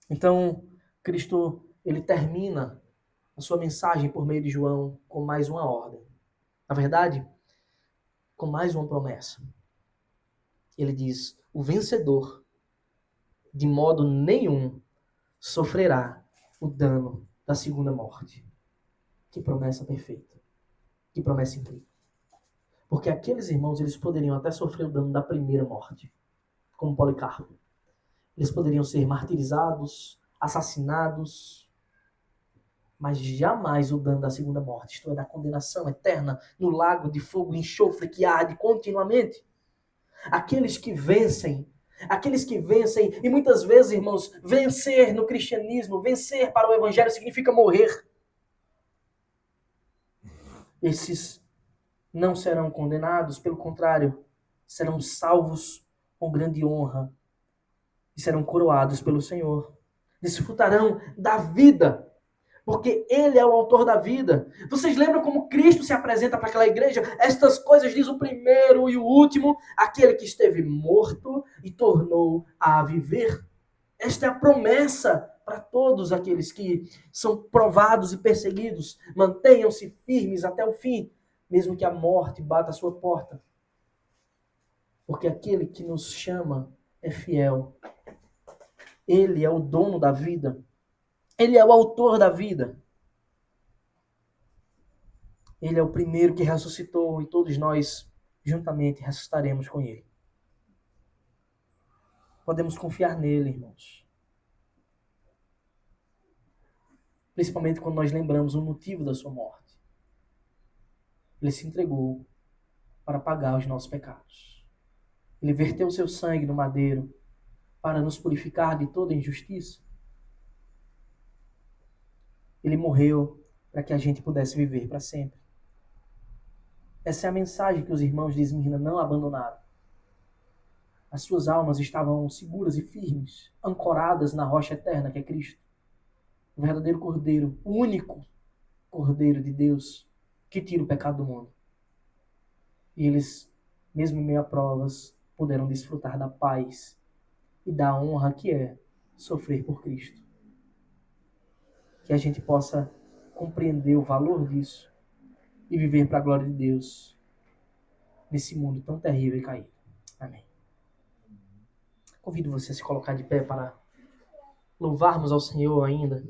Então, Cristo, ele termina a sua mensagem por meio de João com mais uma ordem. Na verdade, com mais uma promessa. Ele diz: o vencedor, de modo nenhum, sofrerá o dano da segunda morte. Que promessa perfeita. Que promessa incrível. Porque aqueles irmãos, eles poderiam até sofrer o dano da primeira morte, como Policarpo. Eles poderiam ser martirizados, assassinados, mas jamais o dano da segunda morte, isto é, da condenação eterna no lago de fogo e enxofre que arde continuamente. Aqueles que vencem, e muitas vezes, irmãos, vencer no cristianismo, vencer para o evangelho significa morrer. Esses não serão condenados, pelo contrário, serão salvos com grande honra e serão coroados pelo Senhor. Desfrutarão da vida, porque Ele é o autor da vida. Vocês lembram como Cristo se apresenta para aquela igreja? Estas coisas diz o primeiro e o último, aquele que esteve morto e tornou a viver. Esta é a promessa para todos aqueles que são provados e perseguidos. Mantenham-se firmes até o fim, mesmo que a morte bata a sua porta. Porque aquele que nos chama é fiel. Ele é o dono da vida. Ele é o autor da vida. Ele é o primeiro que ressuscitou e todos nós juntamente ressuscitaremos com ele. Podemos confiar nele, irmãos. Principalmente quando nós lembramos o motivo da sua morte. Ele se entregou para pagar os nossos pecados. Ele verteu o seu sangue no madeiro para nos purificar de toda injustiça. Ele morreu para que a gente pudesse viver para sempre. Essa é a mensagem que os irmãos de Esmirna não abandonaram. As suas almas estavam seguras e firmes, ancoradas na rocha eterna que é Cristo. O verdadeiro Cordeiro, o único Cordeiro de Deus que tira o pecado do mundo. E eles, mesmo em meio a provas, puderam desfrutar da paz e da honra que é sofrer por Cristo. Que a gente possa compreender o valor disso e viver para a glória de Deus nesse mundo tão terrível e caído. Amém. Convido você a se colocar de pé para louvarmos ao Senhor ainda.